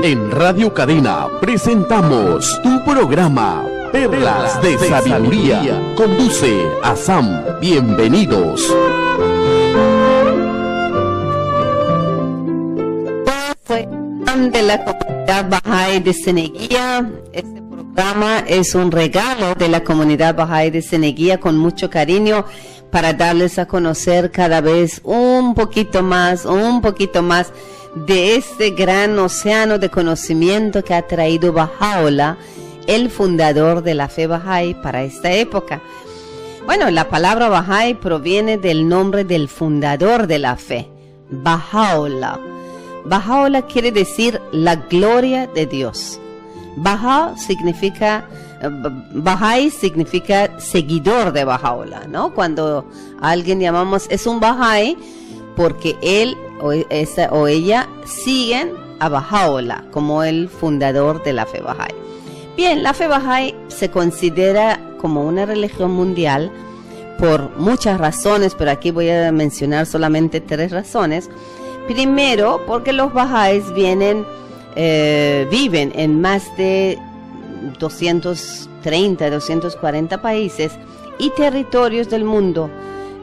En Radio Cadena presentamos tu programa Perlas de Sabiduría. Conduce a Sam. Bienvenidos. Soy de la comunidad Bahá'í de Ceneguía. Este programa es un regalo de la comunidad Bahá'í de Ceneguía con mucho cariño para darles a conocer cada vez un poquito más de este gran océano de conocimiento que ha traído Baha'u'lláh, el fundador de la fe Bahá'í para esta época. Bueno, la palabra Bahá'í proviene del nombre del fundador de la fe, Baha'u'lláh. Baha'u'lláh quiere decir la gloria de Dios. Bahá'í significa seguidor de Baha'u'lláh, ¿no? Cuando a alguien llamamos es un Bahá'í, porque él o ella siguen a Baha'u'lláh como el fundador de la fe Bahá'í. Bien, la fe Bahá'í se considera como una religión mundial por muchas razones, pero aquí voy a mencionar solamente 3 razones. Primero, porque los Bahá'ís viven en más de 230, 240 países y territorios del mundo,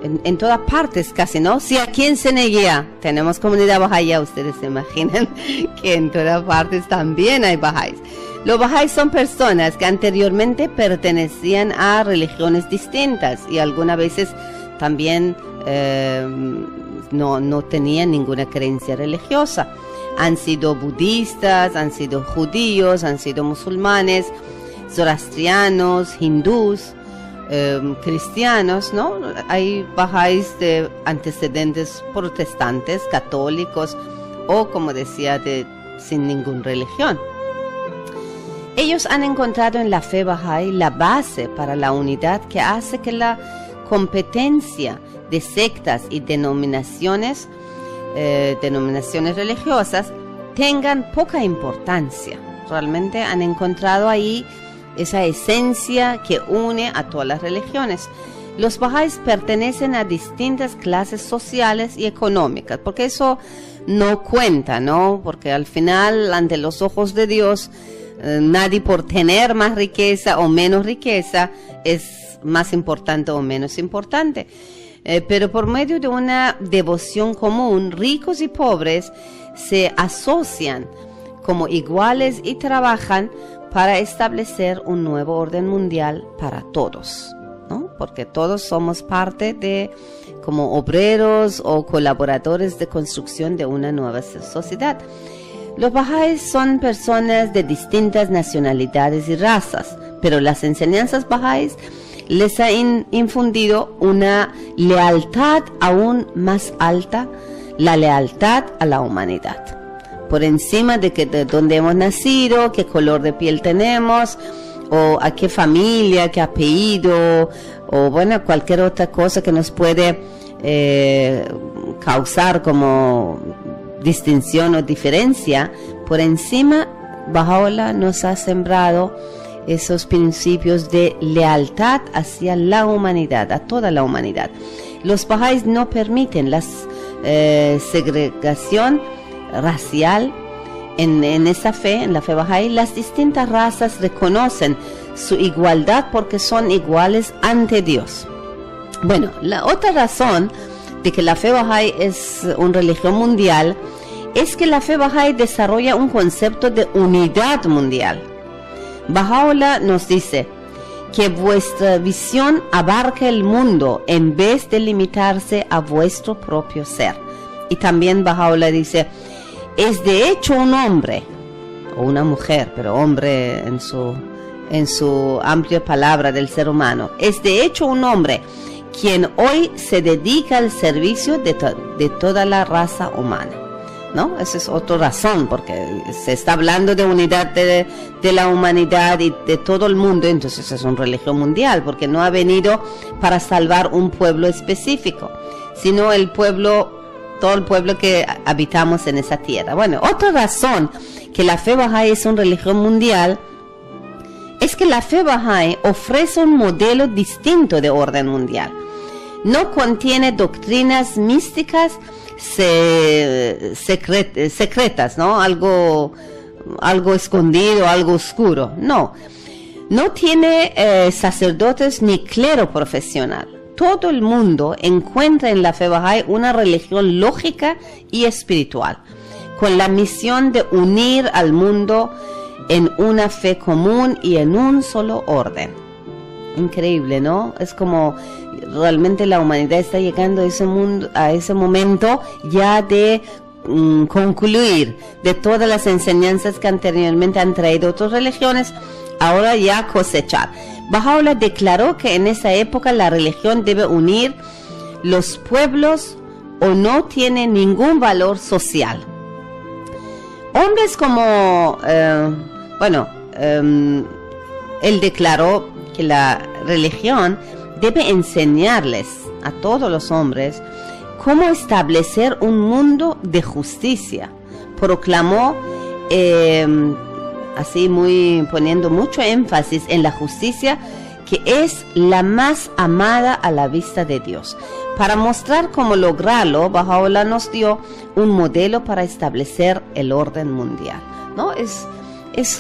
en todas partes casi, ¿no? Si aquí en Ceneguía tenemos comunidad Bahá'í, ustedes se imaginan que en todas partes también hay Bahá'ís. Los Bahá'ís son personas que anteriormente pertenecían a religiones distintas y algunas veces también no tenían ninguna creencia religiosa. Han sido budistas, han sido judíos, han sido musulmanes, zoroastrianos, hindús, cristianos, ¿no? Hay Bahá'ís de antecedentes protestantes, católicos o, como decía, sin ninguna religión. Ellos han encontrado en la fe Bahá'í la base para la unidad que hace que la competencia de sectas y denominaciones religiosas tengan poca importancia. Realmente han encontrado ahí esa esencia que une a todas las religiones. Los Bahá'ís pertenecen a distintas clases sociales y económicas, porque eso no cuenta, ¿no? Porque al final, ante los ojos de Dios, nadie por tener más riqueza o menos riqueza es más importante o menos importante. Pero por medio de una devoción común, ricos y pobres se asocian como iguales y trabajan para establecer un nuevo orden mundial para todos, ¿no? Porque todos somos parte de, como obreros o colaboradores de construcción de una nueva sociedad. Los Bahá'ís son personas de distintas nacionalidades y razas, pero las enseñanzas Bahá'ís les ha infundido una lealtad aún más alta, la lealtad a la humanidad. Por encima de dónde hemos nacido, qué color de piel tenemos, o a qué familia, qué apellido, o bueno, cualquier otra cosa que nos puede causar como distinción o diferencia, por encima, Baha'u'lláh nos ha sembrado esos principios de lealtad hacia la humanidad, a toda la humanidad. Los Bahá'ís no permiten la segregación racial. En esa fe, en la fe Bahá'í, las distintas razas reconocen su igualdad porque son iguales ante Dios. Bueno, la otra razón de que la fe Bahá'í es una religión mundial es que la fe Bahá'í desarrolla un concepto de unidad mundial. Baha'u'lláh nos dice que vuestra visión abarca el mundo en vez de limitarse a vuestro propio ser. Y también Baha'u'lláh dice, es de hecho un hombre o una mujer, pero hombre en su amplia palabra del ser humano, es de hecho un hombre quien hoy se dedica al servicio de toda la raza humana, ¿no? Esa es otra razón, porque se está hablando de unidad de la humanidad y de todo el mundo, entonces es una religión mundial, porque no ha venido para salvar un pueblo específico, sino todo el pueblo que habitamos en esa tierra. Bueno, otra razón que la fe Bahá'í es una religión mundial es que la fe Bahá'í ofrece un modelo distinto de orden mundial. No contiene doctrinas místicas secretas, ¿no? Algo algo escondido, algo oscuro. No tiene sacerdotes ni clero profesional. Todo el mundo encuentra en la fe Bahá'í una religión lógica y espiritual, con la misión de unir al mundo en una fe común y en un solo orden. Increíble, ¿no? Es como realmente la humanidad está llegando a ese momento ya de concluir de todas las enseñanzas que anteriormente han traído otras religiones, ahora ya cosechar. Baha'u'lláh declaró que en esa época la religión debe unir los pueblos o no tiene ningún valor social. Hombres como, él declaró que la religión debe enseñarles a todos los hombres cómo establecer un mundo de justicia. Proclamó, poniendo mucho énfasis en la justicia, que es la más amada a la vista de Dios. Para mostrar cómo lograrlo, Baha'u'lláh nos dio un modelo para establecer el orden mundial, ¿no? Es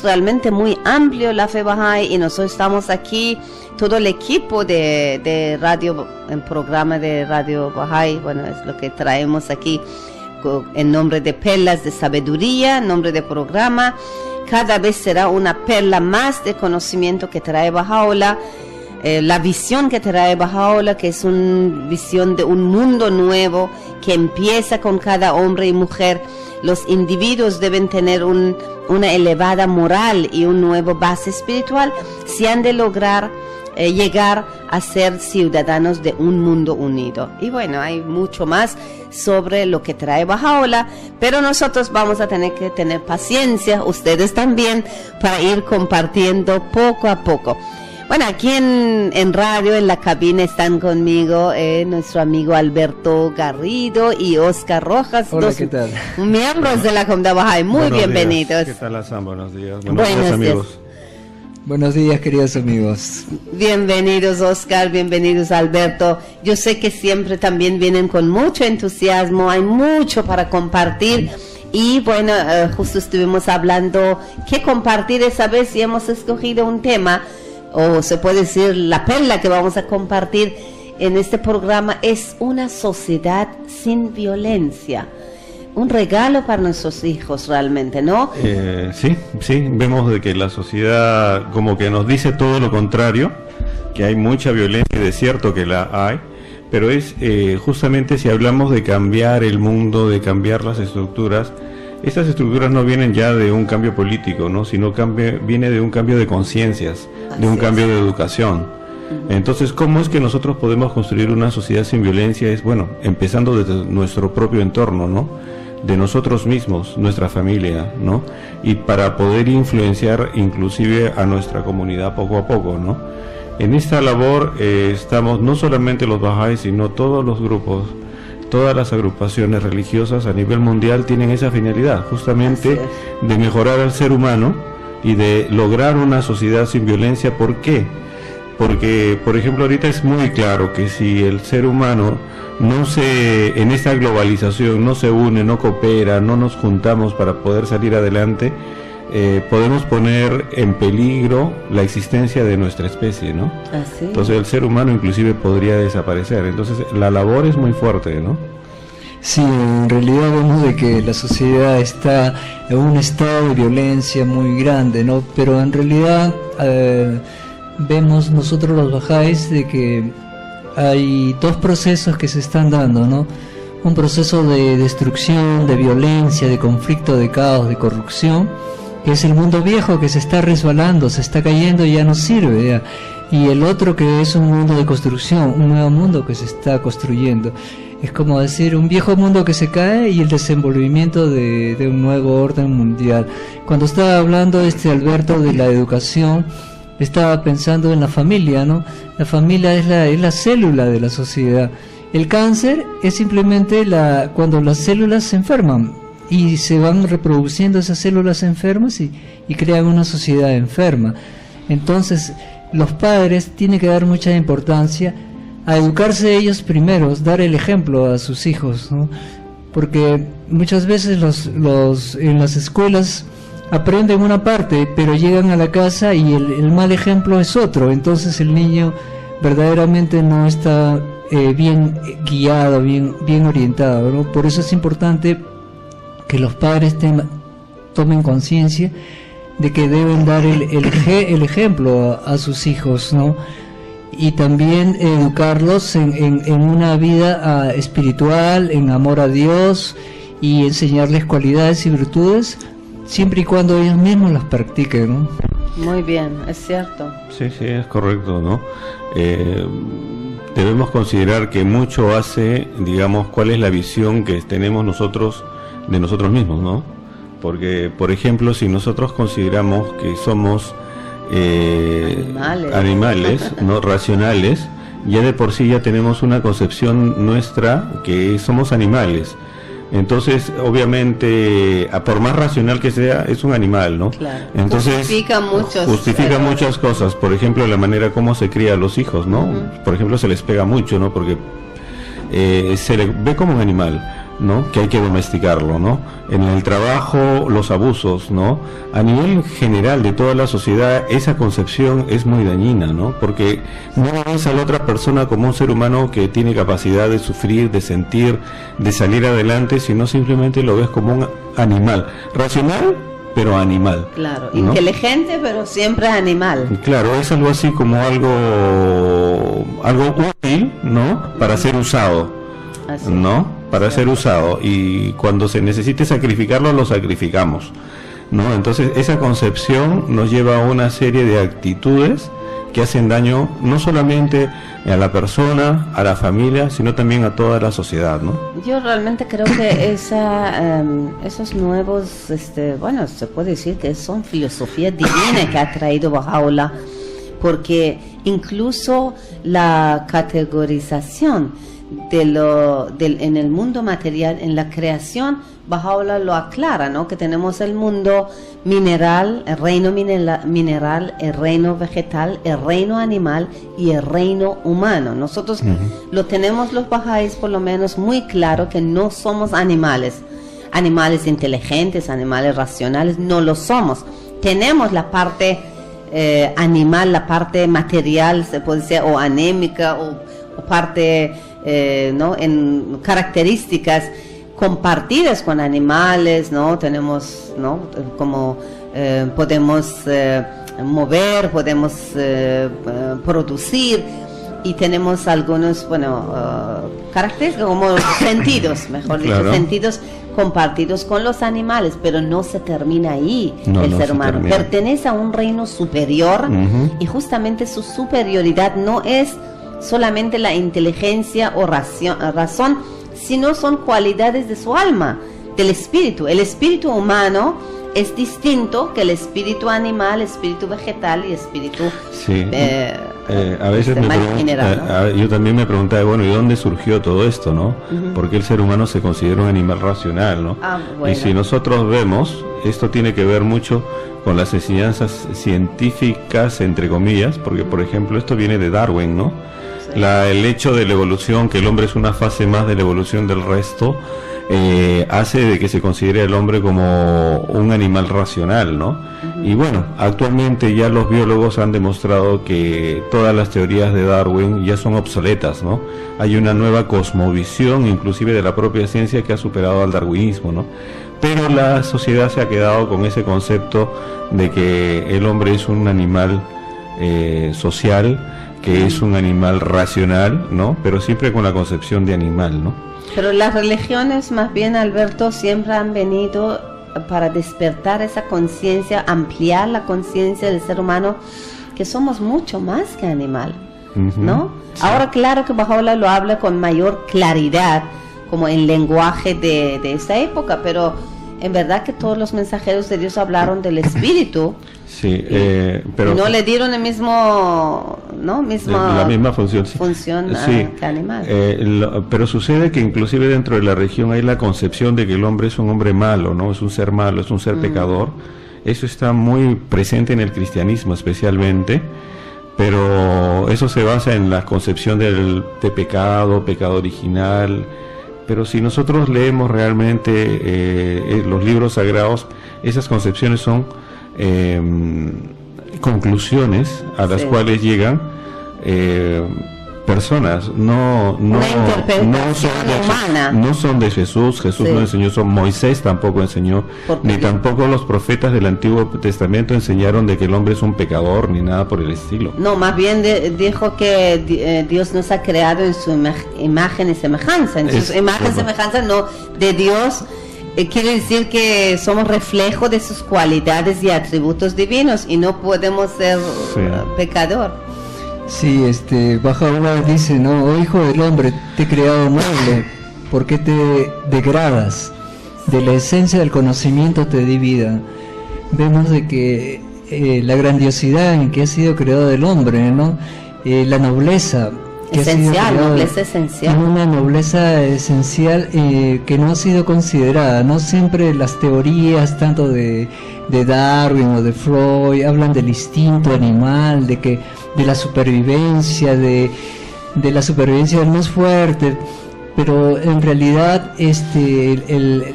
realmente muy amplio la fe Bahá'í, y nosotros estamos aquí, todo el equipo de radio, el programa de Radio Bahá'í, bueno, es lo que traemos aquí en nombre de Perlas de Sabiduría, en nombre del programa. Cada vez será una perla más de conocimiento que trae Baha'u'lláh, la visión que trae Baha'u'lláh, que es una visión de un mundo nuevo que empieza con cada hombre y mujer. Los individuos deben tener una elevada moral y un nuevo base espiritual si han de lograr llegar a ser ciudadanos de un mundo unido. Y bueno, hay mucho más sobre lo que trae Baha'u'lláh, pero nosotros vamos a tener que tener paciencia, ustedes también, para ir compartiendo poco a poco. Bueno, aquí en radio, en la cabina, están conmigo nuestro amigo Alberto Garrido y Oscar Rojas. Hola, ¿qué tal? Miembros de la Comunidad Bahá'í. Muy bienvenidos. ¿Qué tal, Hassan? Buenos días. Buenos días, amigos. Buenos días, queridos amigos. Bienvenidos, Oscar, bienvenidos, Alberto. Yo sé que siempre también vienen con mucho entusiasmo, hay mucho para compartir. Y bueno, justo estuvimos hablando qué compartir esa vez y hemos escogido un tema, o se puede decir la perla que vamos a compartir en este programa, es una sociedad sin violencia. Un regalo para nuestros hijos realmente, ¿no? Sí, vemos de que la sociedad como que nos dice todo lo contrario, que hay mucha violencia, y de cierto que la hay, pero es justamente si hablamos de cambiar el mundo, de cambiar las estructuras, estas estructuras no vienen ya de un cambio político, ¿no? Sino viene de un cambio de conciencias, de un cambio de educación. Entonces, ¿cómo es que nosotros podemos construir una sociedad sin violencia? Es, bueno, empezando desde nuestro propio entorno, ¿no? De nosotros mismos, nuestra familia, ¿no? Y para poder influenciar inclusive a nuestra comunidad poco a poco, ¿no? En esta labor estamos no solamente los Bahá'í, sino todos los grupos, todas las agrupaciones religiosas a nivel mundial tienen esa finalidad, justamente de mejorar al ser humano y de lograr una sociedad sin violencia. ¿Por qué? Porque, por ejemplo, ahorita es muy claro que si el ser humano en esta globalización no se une, no coopera, no nos juntamos para poder salir adelante, podemos poner en peligro la existencia de nuestra especie, ¿no? Entonces el ser humano inclusive podría desaparecer. Entonces la labor es muy fuerte, ¿no? Sí, en realidad vemos de que la sociedad está en un estado de violencia muy grande, ¿no? Pero en realidad vemos nosotros los Bahá'ís de que hay dos procesos que se están dando, ¿no? Un proceso de destrucción, de violencia, de conflicto, de caos, de corrupción, que es el mundo viejo que se está resbalando, se está cayendo y ya no sirve, ya. Y el otro que es un mundo de construcción, un nuevo mundo que se está construyendo. Es como decir, un viejo mundo que se cae y el desenvolvimiento de un nuevo orden mundial. Cuando estaba hablando Alberto de la educación, estaba pensando en la familia, ¿no? La familia es la célula de la sociedad. El cáncer es simplemente cuando las células se enferman y se van reproduciendo esas células enfermas y crean una sociedad enferma. Entonces, los padres tienen que dar mucha importancia a educarse ellos primeros, dar el ejemplo a sus hijos, ¿no? Porque muchas veces en las escuelas aprenden una parte, pero llegan a la casa y el mal ejemplo es otro. Entonces el niño verdaderamente no está bien guiado, bien orientado, ¿no? Por eso es importante que los padres tomen conciencia de que deben dar el ejemplo a sus hijos, ¿no? Y también educarlos en una vida espiritual, en amor a Dios, y enseñarles cualidades y virtudes siempre y cuando ellos mismos las practiquen, ¿no? Muy bien, es cierto. Sí, es correcto, ¿no? Debemos considerar que mucho hace, digamos, cuál es la visión que tenemos nosotros de nosotros mismos, ¿no? Porque, por ejemplo, si nosotros consideramos que somos animales no racionales, ya de por sí ya tenemos una concepción nuestra que somos animales. Entonces, obviamente, por más racional que sea, es un animal, ¿no? Claro. Entonces, justifica muchas cosas. Por ejemplo, la manera como se cría a los hijos, ¿no? Por ejemplo, se les pega mucho, ¿no? Porque se le ve como un animal, ¿no? Que hay que domesticarlo, ¿no? En el trabajo, los abusos, ¿no? A nivel general de toda la sociedad, esa concepción es muy dañina, ¿no? Porque no ves a la otra persona como un ser humano que tiene capacidad de sufrir, de sentir, de salir adelante, sino simplemente lo ves como un animal, racional, pero animal. Claro, ¿no? Inteligente, pero siempre animal. Claro, es algo así como algo útil, ¿no? Para ser usado, Así. ¿no? Para ser usado, y cuando se necesite sacrificarlo, lo sacrificamos, ¿no? Entonces esa concepción nos lleva a una serie de actitudes que hacen daño no solamente a la persona, a la familia, sino también a toda la sociedad, ¿no? Yo realmente creo que esos nuevos, bueno, se puede decir que son filosofía divina que ha traído Baha'u'lláh, porque incluso la categorización en el mundo material, en la creación, Baha'u'lláh lo aclara, ¿no? Que tenemos el mundo mineral, el reino mineral, el reino vegetal, el reino animal y el reino humano. Nosotros lo tenemos los bahá'ís por lo menos muy claro, que no somos animales inteligentes, animales racionales, no lo somos. Tenemos la parte animal, la parte material, se puede decir, o anémica, o parte ¿no? En características compartidas con animales, ¿no? Tenemos, ¿no? Como podemos mover, podemos producir, y tenemos algunos, características como sentidos, mejor dicho, claro. Sentidos compartidos con los animales, pero no se termina ahí. El ser humano pertenece a un reino superior, y justamente su superioridad no es solamente la inteligencia o razón, sino son cualidades de su alma, del espíritu. El espíritu humano es distinto que el espíritu animal, espíritu vegetal y espíritu a veces general, ¿no? Yo también me preguntaba, bueno, ¿y dónde surgió todo esto, no? Porque el ser humano se considera un animal racional, ¿no? Bueno. Y si nosotros vemos, esto tiene que ver mucho con las enseñanzas científicas, entre comillas, porque, por ejemplo, esto viene de Darwin, ¿no? Sí. El hecho de la evolución, que el hombre es una fase más de la evolución del resto, hace de que se considere al hombre como un animal racional, ¿no? Y bueno, actualmente ya los biólogos han demostrado que todas las teorías de Darwin ya son obsoletas, ¿no? Hay una nueva cosmovisión, inclusive de la propia ciencia, que ha superado al darwinismo, ¿no? Pero la sociedad se ha quedado con ese concepto de que el hombre es un animal social, que es un animal racional, ¿no? Pero siempre con la concepción de animal, ¿no? Pero las religiones, más bien, Alberto, siempre han venido para despertar esa conciencia, ampliar la conciencia del ser humano, que somos mucho más que animal, ¿no? Sí. Ahora, claro que Baha'u'lláh lo habla con mayor claridad, como en lenguaje de esta época, pero en verdad que todos los mensajeros de Dios hablaron del espíritu. Sí, pero no le dieron el mismo, ¿no? La misma función. Sí. Que animal. Pero sucede que inclusive dentro de la religión hay la concepción de que el hombre es un hombre malo, ¿no? Es un ser malo, es un ser pecador. Eso está muy presente en el cristianismo especialmente, pero eso se basa en la concepción de pecado original, Pero si nosotros leemos realmente los libros sagrados, esas concepciones son conclusiones a las cuales llegan personas, no son de Jesús. Jesús no enseñó eso, Moisés tampoco enseñó, ni tampoco los profetas del Antiguo Testamento enseñaron de que el hombre es un pecador, ni nada por el estilo. No, más bien dijo que Dios nos ha creado en su imagen y semejanza, en su imagen y semejanza no de Dios. Quiere decir que somos reflejo de sus cualidades y atributos divinos y no podemos ser pecador. Sí, Bahá'u'lláh dice, ¿no? Oh hijo del hombre, te he creado noble, ¿por qué te degradas? De la esencia del conocimiento te di vida. Vemos de que la grandiosidad en que ha sido creado el hombre, ¿no? La nobleza que esencial, nobleza esencial. Una nobleza esencial que no ha sido considerada, no siempre las teorías tanto de Darwin o de Freud hablan del instinto animal, de la supervivencia, de la supervivencia del más fuerte, pero en realidad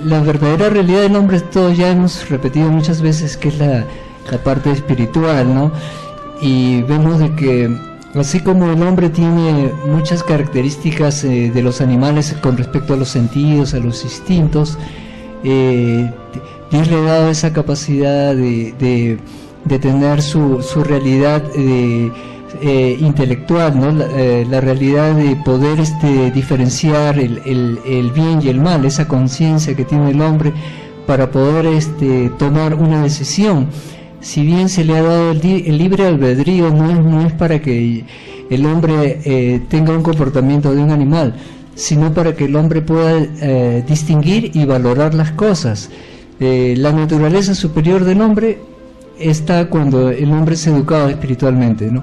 la verdadera realidad del hombre, todos ya hemos repetido muchas veces, que es la parte espiritual, ¿no? Y vemos de que así como el hombre tiene muchas características de los animales con respecto a los sentidos, a los instintos, Dios le ha dado esa capacidad de tener su realidad intelectual, ¿no? La realidad de poder diferenciar el bien y el mal, esa conciencia que tiene el hombre para poder tomar una decisión. Si bien se le ha dado el libre albedrío, no es para que el hombre tenga un comportamiento de un animal, sino para que el hombre pueda distinguir y valorar las cosas. La naturaleza superior del hombre está cuando el hombre es educado espiritualmente, ¿no?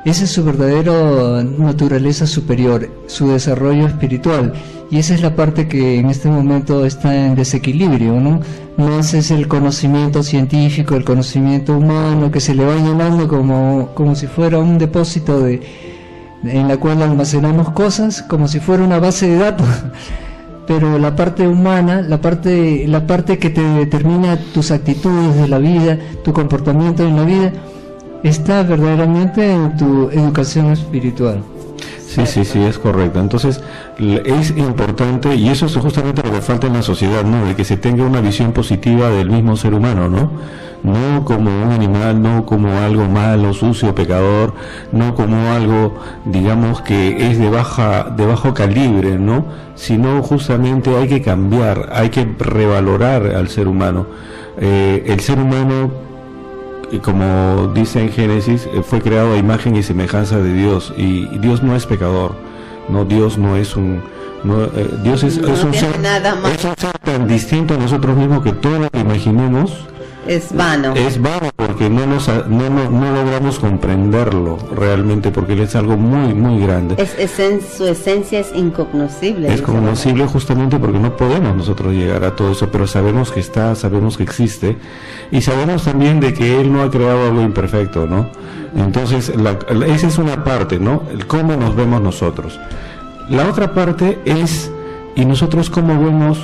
Esa es su verdadera naturaleza superior, su desarrollo espiritual, y esa es la parte que en este momento está en desequilibrio, ¿no? No es el conocimiento científico, el conocimiento humano que se le va llenando como si fuera un depósito en la cual almacenamos cosas, como si fuera una base de datos. Pero la parte humana, la parte que te determina tus actitudes de la vida, tu comportamiento en la vida, está verdaderamente en tu educación espiritual. Sí, es correcto. Entonces es importante, y eso es justamente lo que falta en la sociedad, ¿no? De que se tenga una visión positiva del mismo ser humano, ¿no? No como un animal, no como algo malo, sucio, pecador, no como algo, digamos, que es de bajo calibre, ¿no? Sino justamente hay que cambiar, hay que revalorar al ser humano. El ser humano, como dice en Génesis, fue creado a imagen y semejanza de Dios, y Dios no es pecador, no, Dios no es Dios es un ser tan distinto a nosotros mismos que todo lo que imaginemos es vano porque no logramos comprenderlo realmente, porque él es algo muy muy grande. Su esencia es incognoscible. Es cognoscible justamente porque no podemos nosotros llegar a todo eso, pero sabemos que está, sabemos que existe, y sabemos también de que él no ha creado algo imperfecto, ¿no? Entonces esa es una parte, ¿no? El cómo nos vemos nosotros. La otra parte es, y nosotros cómo vemos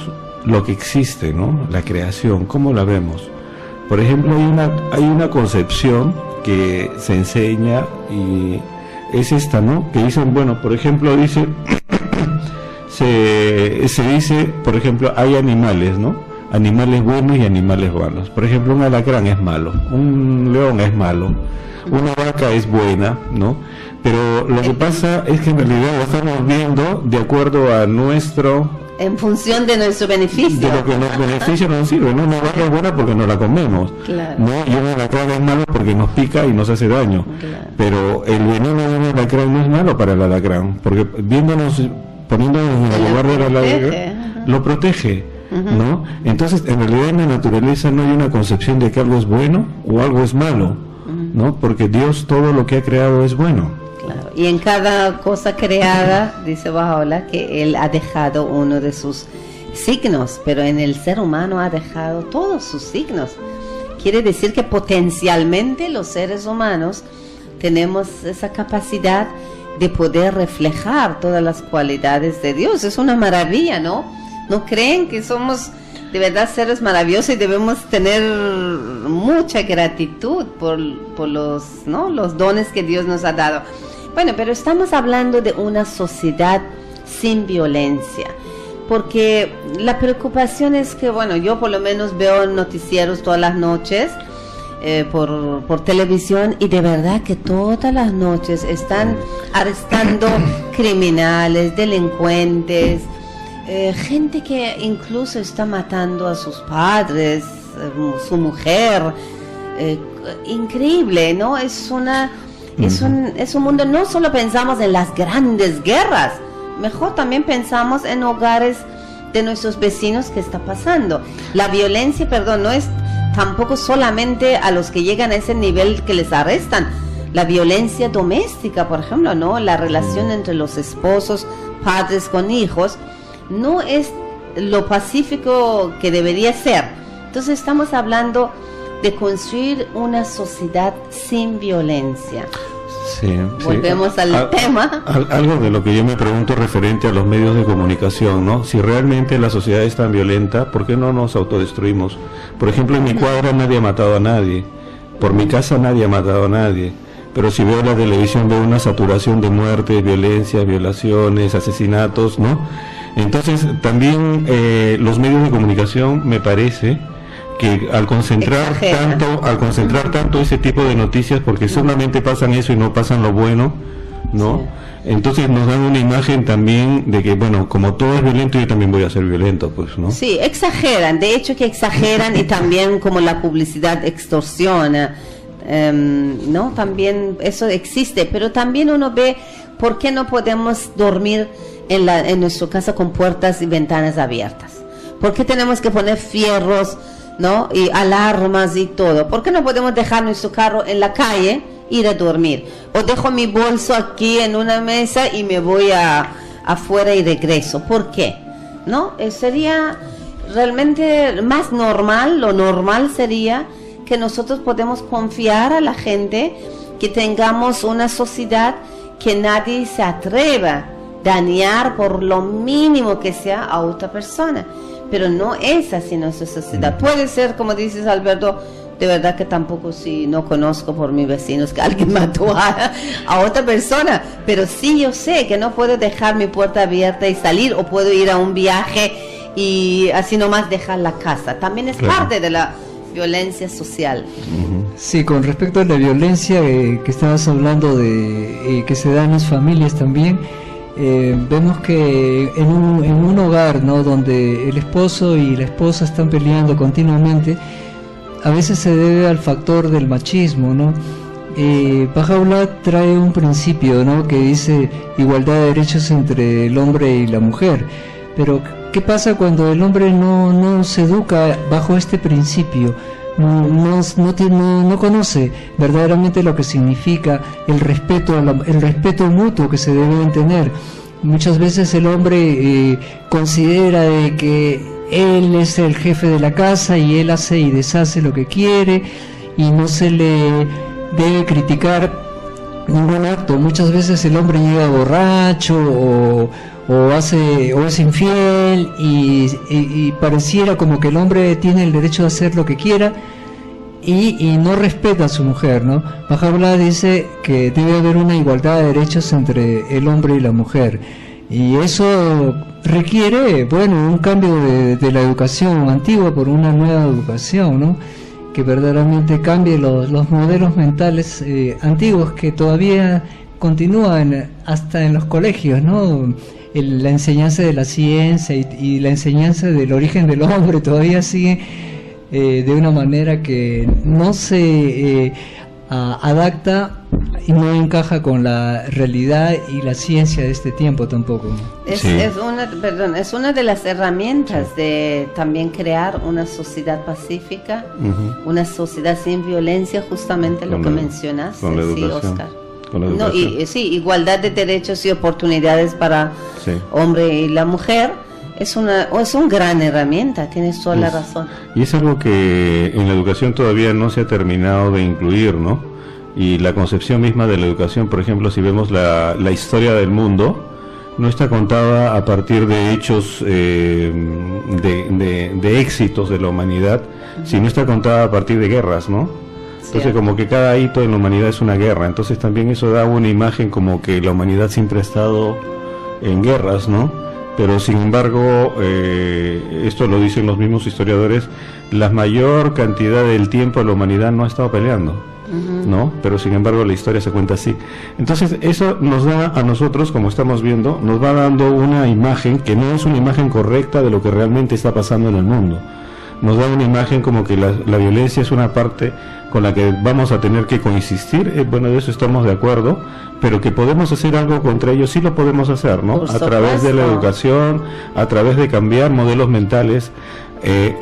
lo que existe, ¿no? La creación, ¿cómo la vemos? Por ejemplo, hay una concepción que se enseña, y es esta, ¿no? Que dicen, bueno, por ejemplo, dice se dice, por ejemplo, hay animales, ¿no? Animales buenos y animales malos. Por ejemplo, un alacrán es malo, un león es malo, una vaca es buena, ¿no? Pero lo que pasa es que en realidad lo estamos viendo de acuerdo a en función de nuestro beneficio. De lo que nos beneficia nos sirve, ¿no? Una vaca es buena porque no la comemos, claro, ¿no? Y un alacrán es malo porque nos pica y nos hace daño, claro. Pero el veneno de un alacrán no es malo para el alacrán, porque poniéndonos en el lugar del alacrán, lo protege, ¿no? Entonces, en realidad en la naturaleza no hay una concepción de que algo es bueno o algo es malo, ¿no? Porque Dios todo lo que ha creado es bueno. Claro. Y en cada cosa creada, dice Bahá'u'lláh, que él ha dejado uno de sus signos, pero en el ser humano ha dejado todos sus signos. Quiere decir que potencialmente los seres humanos tenemos esa capacidad de poder reflejar todas las cualidades de Dios. Es una maravilla, ¿no? ¿No creen que somos de verdad seres maravillosos y debemos tener mucha gratitud por los, ¿no?, los dones que Dios nos ha dado? Bueno, pero estamos hablando de una sociedad sin violencia, porque la preocupación es que, bueno, yo por lo menos veo noticieros todas las noches por televisión, y de verdad que todas las noches están arrestando criminales, delincuentes, gente que incluso está matando a sus padres, su mujer. Increíble, ¿no? Es un mundo, no solo pensamos en las grandes guerras, mejor también pensamos en hogares de nuestros vecinos que está pasando. La violencia, perdón, no es tampoco solamente a los que llegan a ese nivel que les arrestan. La violencia doméstica, por ejemplo, ¿no? La relación entre los esposos, padres con hijos, no es lo pacífico que debería ser. Entonces estamos hablando de construir una sociedad sin violencia. Sí, volvemos al tema. Algo de lo que yo me pregunto referente a los medios de comunicación, ¿no? Si realmente la sociedad es tan violenta, ¿por qué no nos autodestruimos? Por ejemplo, en mi cuadra nadie ha matado a nadie, por mi casa nadie ha matado a nadie, pero si veo la televisión veo una saturación de muertes, violencia, violaciones, asesinatos, ¿no? Entonces también los medios de comunicación, me parece que al concentrar tanto ese tipo de noticias, porque solamente pasan eso y no pasan lo bueno, ¿no? Sí. Entonces nos dan una imagen también de que, bueno, como todo es violento, yo también voy a ser violento, pues, ¿no? Sí, exageran, de hecho que exageran, y también como la publicidad extorsiona, ¿no? También eso existe, pero también uno ve por qué no podemos dormir en nuestra casa con puertas y ventanas abiertas. ¿Por qué tenemos que poner fierros, ¿no?, y alarmas y todo? ¿Por qué no podemos dejar nuestro carro en la calle, ir a dormir? O dejo mi bolso aquí en una mesa y me voy afuera y regreso. ¿Por qué? ¿No? Sería realmente más normal. Lo normal sería que nosotros podemos confiar a la gente, que tengamos una sociedad que nadie se atreva a dañar por lo mínimo que sea a otra persona. Pero no es así nuestra sociedad. Puede ser, como dices, Alberto, de verdad que tampoco, si no conozco por mis vecinos que alguien mató a otra persona, pero sí yo sé que no puedo dejar mi puerta abierta y salir, o puedo ir a un viaje y así nomás dejar la casa. También es parte de la violencia social. Sí, con respecto a la violencia que estabas hablando de que se da en las familias también, vemos que en un hogar, ¿no?, donde el esposo y la esposa están peleando continuamente, a veces se debe al factor del machismo, ¿no? Baha'u'lláh trae un principio, ¿no?, que dice igualdad de derechos entre el hombre y la mujer. Pero ¿qué pasa cuando el hombre no se educa bajo este principio? No conoce verdaderamente lo que significa el respeto mutuo que se deben tener. Muchas veces el hombre considera de que él es el jefe de la casa y él hace y deshace lo que quiere, y no se le debe criticar ningún acto. Muchas veces el hombre llega borracho o es infiel, y pareciera como que el hombre tiene el derecho de hacer lo que quiera y no respeta a su mujer, ¿no? Baha'u'lláh dice que debe haber una igualdad de derechos entre el hombre y la mujer, y eso requiere, bueno, un cambio de la educación antigua por una nueva educación, ¿no?, que verdaderamente cambie los modelos mentales antiguos que todavía continúan hasta en los colegios, ¿no? La enseñanza de la ciencia y la enseñanza del origen del hombre todavía sigue de una manera que no se adapta y no encaja con la realidad y la ciencia de este tiempo tampoco. Es una de las herramientas de también crear una sociedad pacífica, una sociedad sin violencia, justamente lo que mencionaste, sí, Oscar. No, igualdad de derechos y oportunidades para hombre y la mujer es una gran herramienta, tienes toda la razón. Y es algo que en la educación todavía no se ha terminado de incluir, ¿no? Y la concepción misma de la educación, por ejemplo, si vemos la historia del mundo, no está contada a partir de hechos de éxitos de la humanidad, sino está contada a partir de guerras, ¿no? Entonces como que cada hito en la humanidad es una guerra, entonces también eso da una imagen como que la humanidad siempre ha estado en guerras, ¿no? Pero sin embargo, esto lo dicen los mismos historiadores, la mayor cantidad del tiempo la humanidad no ha estado peleando, ¿no? Pero sin embargo la historia se cuenta así. Entonces eso nos da a nosotros, como estamos viendo, nos va dando una imagen que no es una imagen correcta de lo que realmente está pasando en el mundo. Nos da una imagen como que la violencia es una parte con la que vamos a tener que coexistir, bueno, de eso estamos de acuerdo, pero que podemos hacer algo contra ello, sí lo podemos hacer, ¿no? A través de la educación, a través de cambiar modelos mentales,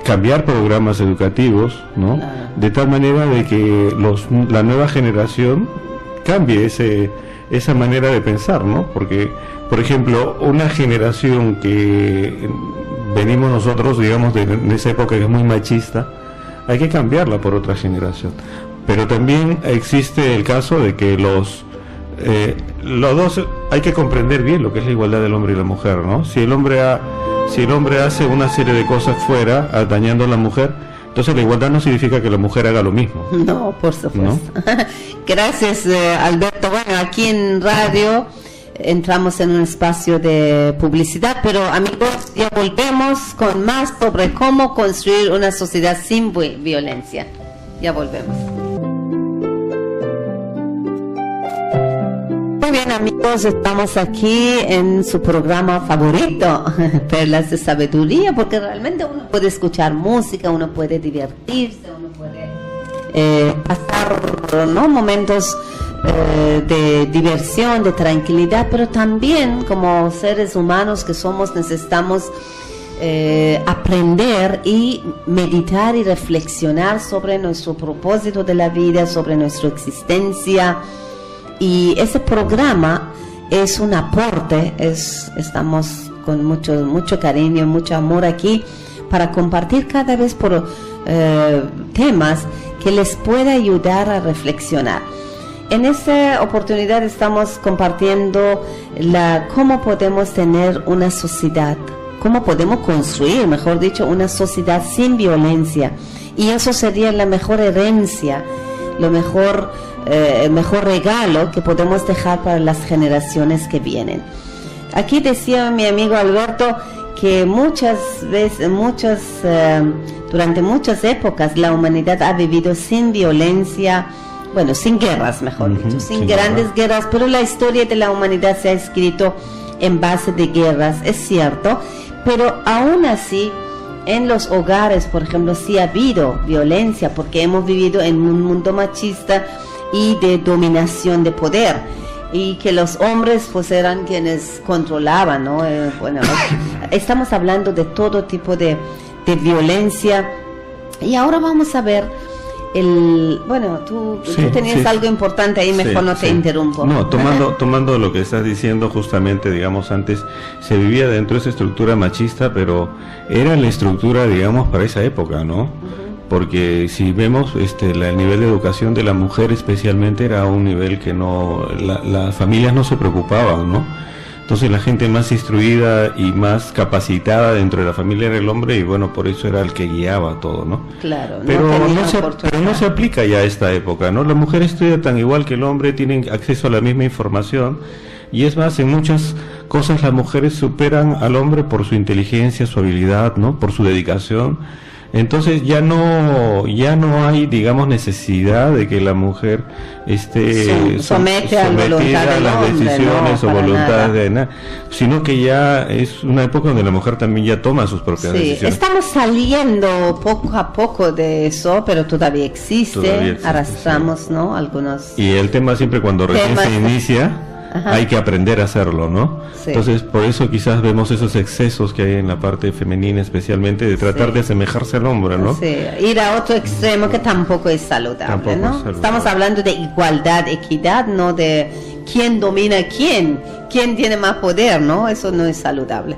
cambiar programas educativos, ¿no? De tal manera de que la nueva generación cambie esa manera de pensar, ¿no? Porque, por ejemplo, una generación que venimos nosotros, digamos, de esa época que es muy machista, hay que cambiarla por otra generación. Pero también existe el caso de que los dos, hay que comprender bien lo que es la igualdad del hombre y la mujer, ¿no? Si el hombre hace una serie de cosas fuera, dañando a la mujer, entonces la igualdad no significa que la mujer haga lo mismo. No, por supuesto. ¿No? Gracias, Alberto. Bueno, aquí en radio entramos en un espacio de publicidad, pero amigos, ya volvemos con más sobre cómo construir una sociedad sin violencia. Ya volvemos. Muy bien, amigos, estamos aquí en su programa favorito, Perlas de Sabiduría, porque realmente uno puede escuchar música, uno puede divertirse, uno puede pasar, ¿no?, momentos de diversión, de tranquilidad, pero también como seres humanos que somos necesitamos aprender y meditar y reflexionar sobre nuestro propósito de la vida, sobre nuestra existencia. Y ese programa es un aporte, estamos con mucho cariño, mucho amor aquí para compartir cada vez por temas que les pueda ayudar a reflexionar. En esta oportunidad estamos compartiendo cómo podemos tener una sociedad, cómo podemos construir, mejor dicho, una sociedad sin violencia. Y eso sería la mejor herencia, lo mejor regalo que podemos dejar para las generaciones que vienen. Aquí decía mi amigo Alberto que durante muchas épocas la humanidad ha vivido sin violencia, bueno, sin guerras, mejor dicho, sin grandes guerras, pero la historia de la humanidad se ha escrito en base de guerras, es cierto, pero aún así en los hogares, por ejemplo, sí ha habido violencia porque hemos vivido en un mundo machista y de dominación de poder, y que los hombres pues eran quienes controlaban, ¿no? Bueno, estamos hablando de todo tipo de violencia. Y ahora vamos a ver tú tenías algo importante ahí, mejor no te interrumpo. No, tomando lo que estás diciendo, justamente, digamos, antes se vivía dentro de esa estructura machista, pero era la estructura, digamos, para esa época, ¿no? Porque si vemos el nivel de educación de la mujer especialmente era un nivel que las familias no se preocupaban, ¿no? Entonces la gente más instruida y más capacitada dentro de la familia era el hombre, y bueno, por eso era el que guiaba todo, ¿no? Claro, pero no se aplica ya a esta época, ¿no? La mujer estudia tan igual que el hombre, tienen acceso a la misma información, y es más, en muchas cosas las mujeres superan al hombre por su inteligencia, su habilidad, ¿no? Por su dedicación. Entonces ya no hay, digamos, necesidad de que la mujer esté sometida a las decisiones o voluntades de nada, sino que ya es una época donde la mujer también ya toma sus propias decisiones. Estamos saliendo poco a poco de eso, pero todavía existe, arrastramos, ¿no? Algunos. Y el tema siempre cuando recién se inicia, hay que aprender a hacerlo, ¿no? Sí. Entonces, por eso quizás vemos esos excesos que hay en la parte femenina, especialmente de tratar de asemejarse al hombre, ¿no? Sí, ir a otro extremo que tampoco es saludable, ¿no? Estamos hablando de igualdad, equidad, no de quién domina a quién tiene más poder, ¿no? Eso no es saludable.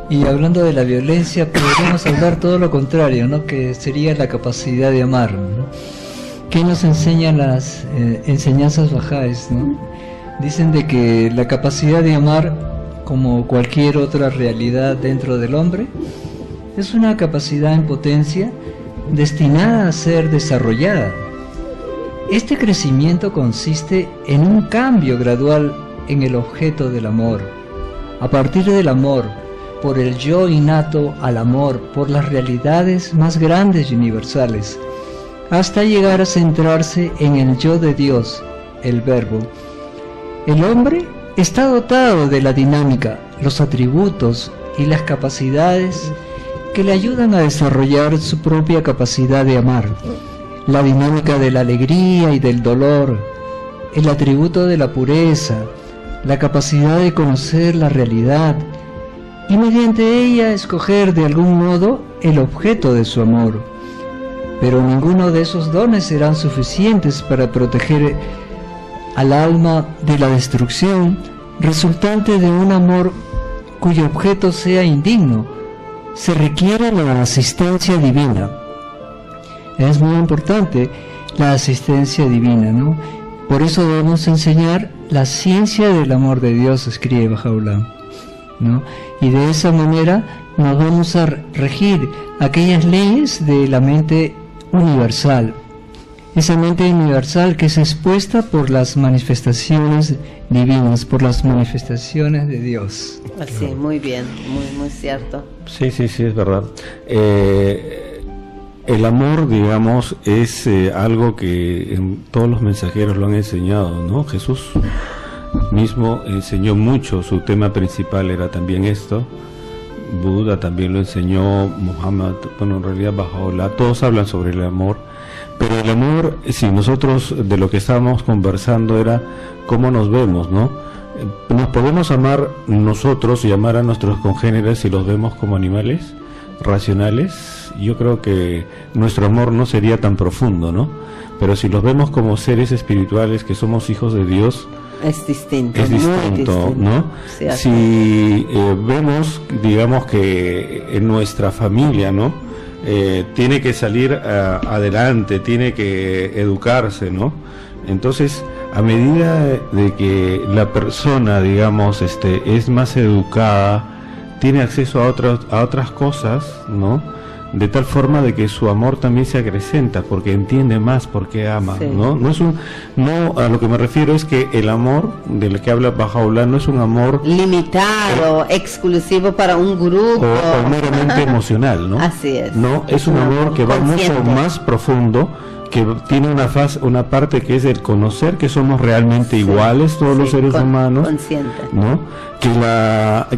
Y hablando de la violencia, podríamos hablar todo lo contrario, ¿no? Que sería la capacidad de amar, ¿no? ¿qué nos enseñan las enseñanzas bahá'ís, ¿no? Dicen de que la capacidad de amar, como cualquier otra realidad dentro del hombre, es una capacidad en potencia destinada a ser desarrollada. Este crecimiento consiste en un cambio gradual en el objeto del amor. A partir del amor, por el yo innato al amor, por las realidades más grandes y universales, hasta llegar a centrarse en el yo de Dios, el Verbo. El hombre está dotado de la dinámica, los atributos y las capacidades que le ayudan a desarrollar su propia capacidad de amar. La dinámica de la alegría y del dolor, el atributo de la pureza, la capacidad de conocer la realidad y mediante ella escoger de algún modo el objeto de su amor. Pero ninguno de esos dones serán suficientes para proteger al alma de la destrucción resultante de un amor cuyo objeto sea indigno. Se requiere la asistencia divina. Es muy importante la asistencia divina, ¿no? Por eso debemos enseñar la ciencia del amor de Dios, escribe Bahá'u'lláh, ¿no? Y de esa manera nos vamos a regir aquellas leyes de la mente universal, esa mente universal que es expuesta por las manifestaciones divinas, por las manifestaciones de Dios. Así, muy bien, muy cierto. Sí, es verdad. El amor, digamos, es algo que todos los mensajeros lo han enseñado, ¿no? Jesús mismo enseñó mucho, su tema principal era también esto. Buda también lo enseñó, Muhammad, bueno, en realidad Bahá'u'lláh, todos hablan sobre el amor, pero el amor, si nosotros de lo que estábamos conversando era cómo nos vemos, ¿no? ¿Nos podemos amar nosotros y amar a nuestros congéneres si los vemos como animales racionales? Yo creo que nuestro amor no sería tan profundo, ¿no? Pero si los vemos como seres espirituales, que somos hijos de Dios, es distinto, ¿no? Sí, si vemos, digamos, que en nuestra familia, ¿no? Tiene que salir adelante, tiene que educarse, ¿no? Entonces, a medida de que la persona, digamos, es más educada, tiene acceso a otras cosas, ¿no? De tal forma de que su amor también se acrecenta, porque entiende más por qué ama, sí. ¿No? No, a lo que me refiero es que el amor del que habla Bahá'u'lláh no es un amor limitado, exclusivo para un grupo o meramente emocional, ¿no? Así es. No, es un amor que va mucho más profundo, que tiene una parte que es el conocer que somos realmente iguales todos los seres humanos, ¿no?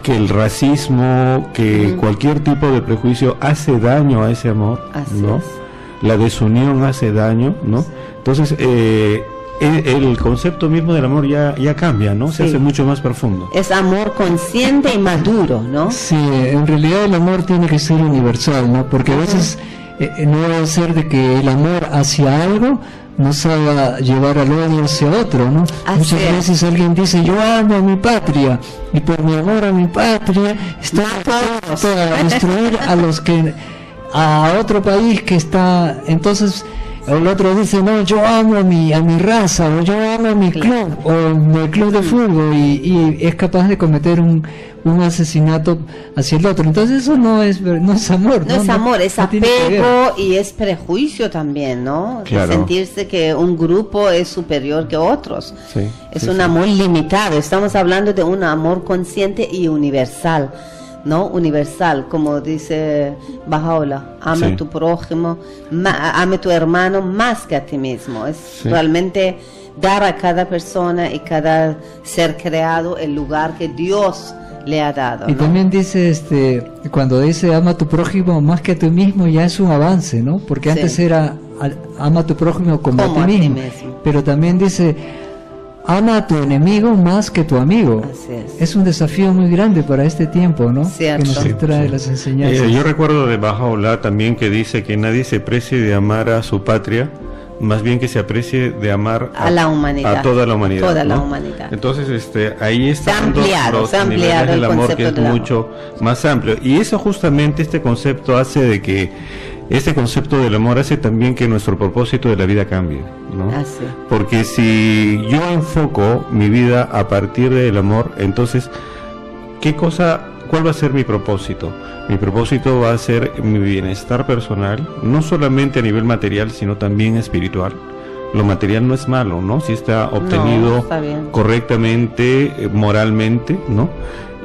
Que el racismo, que cualquier tipo de prejuicio hace daño a ese amor, ¿no? La desunión hace daño, ¿no? Entonces el concepto mismo del amor ya cambia, ¿no? Se hace mucho más profundo. Es amor consciente y maduro, ¿no? Sí, en realidad el amor tiene que ser universal, ¿no? Porque a veces no debe ser de que el amor hacia algo nos haga llevar al odio hacia otro, ¿no? Muchas veces alguien dice, yo amo a mi patria, y por mi amor a mi patria está a destruir a otro país que está. Entonces el otro dice, no, yo amo a mi raza, o yo amo a mi club, o mi club de fútbol, y es capaz de cometer un asesinato hacia el otro. Entonces eso no es amor. No es amor, es apego y es prejuicio también, ¿no? Claro. De sentirse que un grupo es superior que otros. Sí, es un amor limitado. Estamos hablando de un amor consciente y universal, ¿no? Universal, como dice Bahá'u'lláh, ama a tu prójimo, ama a tu hermano más que a ti mismo. Es realmente dar a cada persona y cada ser creado el lugar que Dios le ha dado, y ¿no? también dice, cuando dice ama a tu prójimo más que a ti mismo, ya es un avance, ¿no? Porque antes era ama a tu prójimo como a ti mismo. Pero también dice ama a tu enemigo más que tu amigo. Así es. Es un desafío muy grande para este tiempo, ¿no? Cierto. Que nos trae las enseñanzas. Yo recuerdo de Bahá'u'lláh también que dice que nadie se precie de amar a su patria, más bien que se aprecie de amar a la humanidad, a toda la humanidad, toda ¿no? la humanidad. Entonces ahí están se ha ampliado niveles del el amor, concepto que es del amor. mucho más amplio, y eso justamente este concepto hace de que este concepto del amor hace también que nuestro propósito de la vida cambie, ¿no? Así. Porque si yo enfoco mi vida a partir del amor, entonces, ¿cuál va a ser mi propósito? Mi propósito va a ser mi bienestar personal, no solamente a nivel material, sino también espiritual. Lo material no es malo, ¿no? Si está obtenido está bien. correctamente, moralmente, ¿no?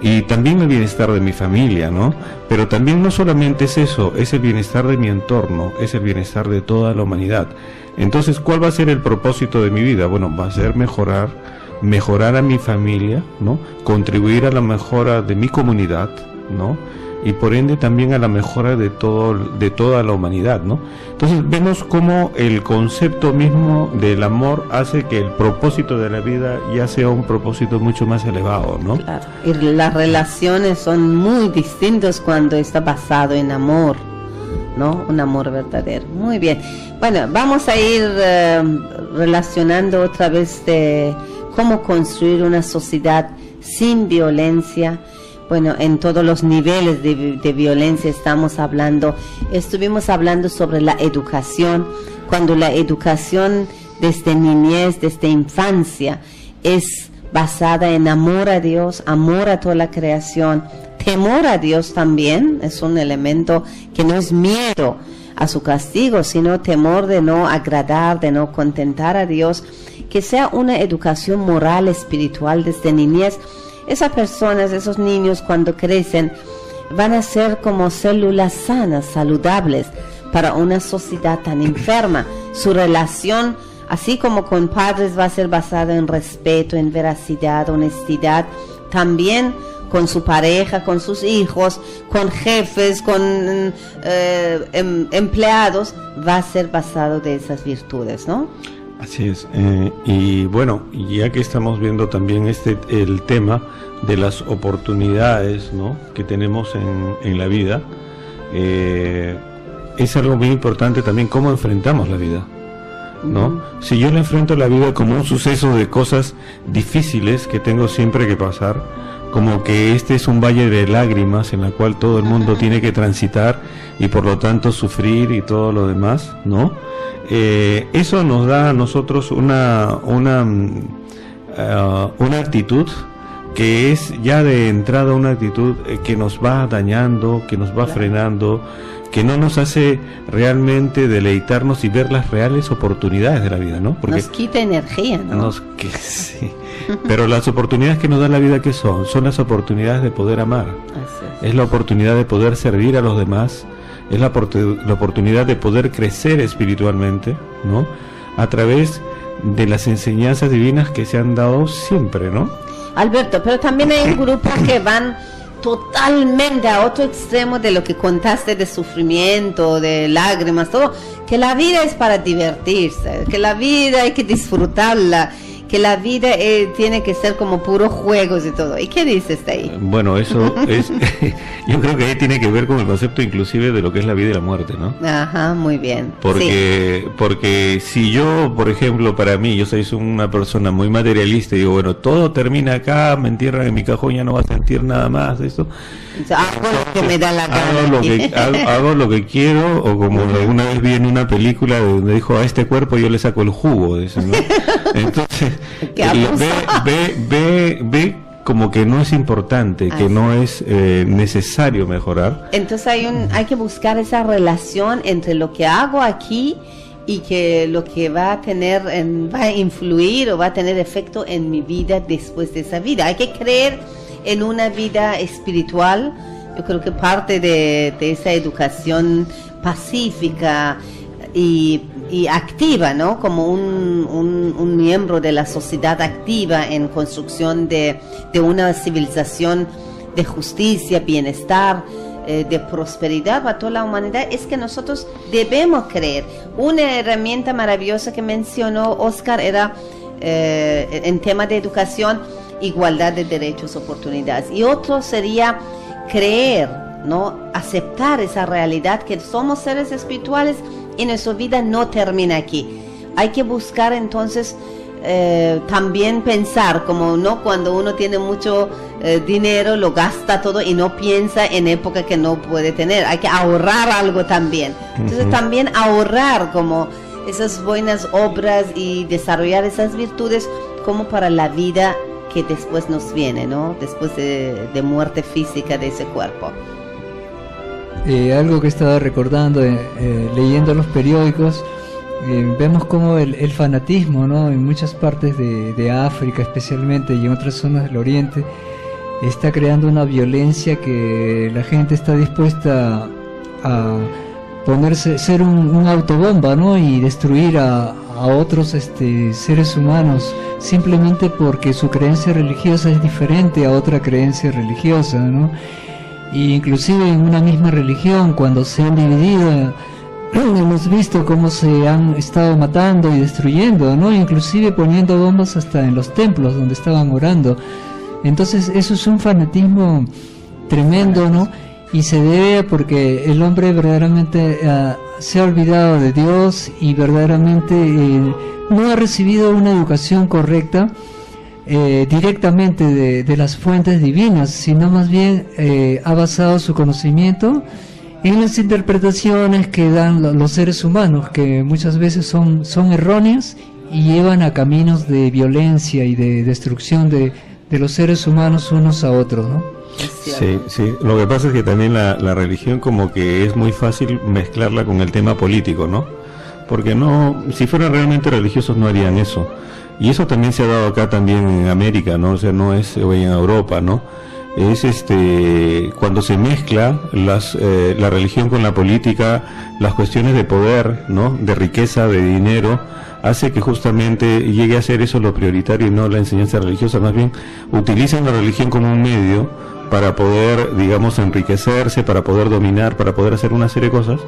Y también el bienestar de mi familia, ¿no? Pero también no solamente es eso, es el bienestar de mi entorno, es el bienestar de toda la humanidad. Entonces, ¿cuál va a ser el propósito de mi vida? Bueno, va a ser mejorar a mi familia, ¿no? Contribuir a la mejora de mi comunidad, ¿no? Y por ende también a la mejora de toda la humanidad, ¿no? Entonces vemos cómo el concepto mismo del amor hace que el propósito de la vida ya sea un propósito mucho más elevado, ¿no? Claro. Y las relaciones son muy distintas cuando está basado en amor, ¿no? Un amor verdadero. Muy bien. Bueno, vamos a ir relacionando otra vez de cómo construir una sociedad sin violencia. Bueno, en todos los niveles de violencia estuvimos hablando sobre la educación, cuando la educación desde niñez, desde infancia, es basada en amor a Dios, amor a toda la creación, temor a Dios también, es un elemento que no es miedo a su castigo, sino temor de no agradar, de no contentar a Dios, que sea una educación moral, espiritual desde niñez. Esas personas, esos niños cuando crecen van a ser como células sanas, saludables para una sociedad tan enferma. Su relación, así como con padres, va a ser basada en respeto, en veracidad, honestidad, también con su pareja, con sus hijos, con jefes, con empleados, va a ser basado de esas virtudes, ¿no? Así es, y bueno, ya que estamos viendo también el tema de las oportunidades, ¿no?, que tenemos en la vida, es algo muy importante también cómo enfrentamos la vida, ¿no? Si yo le enfrento la vida como un suceso de cosas difíciles que tengo siempre que pasar, como que este es un valle de lágrimas en la cual todo el mundo tiene que transitar y por lo tanto sufrir y todo lo demás, ¿no? Eso nos da a nosotros una actitud que es ya de entrada una actitud que nos va dañando, que nos va frenando, que no nos hace realmente deleitarnos y ver las reales oportunidades de la vida, ¿no? Porque nos quita energía, ¿no? Sí. Pero las oportunidades que nos da la vida, ¿qué son? Son las oportunidades de poder amar. Es la oportunidad de poder servir a los demás, es la oportunidad de poder crecer espiritualmente, ¿no? A través de las enseñanzas divinas que se han dado siempre, ¿no? Alberto, pero también hay grupos que van totalmente a otro extremo de lo que contaste de sufrimiento, de lágrimas, todo, que la vida es para divertirse, que la vida hay que disfrutarla, que la vida tiene que ser como puros juegos y todo. ¿Y qué dices de ahí? Bueno, eso es, yo creo que ahí tiene que ver con el concepto inclusive de lo que es la vida y la muerte, ¿no? Ajá, muy bien. Porque si yo, por ejemplo, para mí, yo soy una persona muy materialista y digo, bueno, todo termina acá, me entierran en mi cajón, ya no va a sentir nada más, eso. Hago lo que me da la gana. Hago lo que quiero, o como alguna vez vi en una película donde dijo, a este cuerpo yo le saco el jugo, de eso, ¿no? Entonces, ve como que no es importante, que no es necesario mejorar. Entonces hay que buscar esa relación entre lo que hago aquí y que lo que va a influir o va a tener efecto en mi vida después de esa vida. Hay que creer en una vida espiritual. Yo creo que parte de esa educación pacífica y activa, ¿no? Como un miembro de la sociedad activa en construcción de una civilización de justicia, bienestar, de prosperidad para toda la humanidad, es que nosotros debemos creer. Una herramienta maravillosa que mencionó Oscar era en tema de educación, igualdad de derechos, oportunidades, y otro sería creer, ¿no? Aceptar esa realidad que somos seres espirituales y nuestra vida no termina aquí. Hay que buscar entonces también pensar, como no, cuando uno tiene mucho dinero lo gasta todo y no piensa en época que no puede tener, hay que ahorrar algo también. Entonces también ahorrar como esas buenas obras y desarrollar esas virtudes como para la vida que después nos viene, ¿no? Después de muerte física de ese cuerpo. Algo que estaba recordando leyendo los periódicos, vemos como el fanatismo, ¿no? En muchas partes de África especialmente y en otras zonas del Oriente está creando una violencia que la gente está dispuesta a ponerse, ser un autobomba, ¿no? Y destruir a otros seres humanos simplemente porque su creencia religiosa es diferente a otra creencia religiosa, ¿no? Y inclusive en una misma religión, cuando se han dividido, hemos visto cómo se han estado matando y destruyendo, ¿no? Inclusive poniendo bombas hasta en los templos donde estaban orando. Entonces eso es un fanatismo tremendo, ¿no? Y se debe a porque el hombre verdaderamente se ha olvidado de Dios y verdaderamente no ha recibido una educación correcta directamente de las fuentes divinas, sino más bien ha basado su conocimiento en las interpretaciones que dan los seres humanos, que muchas veces son erróneas y llevan a caminos de violencia y de destrucción de los seres humanos unos a otros, ¿no? Sí, sí. Lo que pasa es que también la religión como que es muy fácil mezclarla con el tema político, ¿no? Porque no, si fueran realmente religiosos no harían eso. Y eso también se ha dado acá también en América, ¿no? O sea, no es hoy en Europa, ¿no? Es cuando se mezcla la religión con la política, las cuestiones de poder, ¿no? De riqueza, de dinero, hace que justamente llegue a ser eso lo prioritario y no la enseñanza religiosa. Más bien utilizan la religión como un medio para poder, digamos, enriquecerse, para poder dominar, para poder hacer una serie de cosas,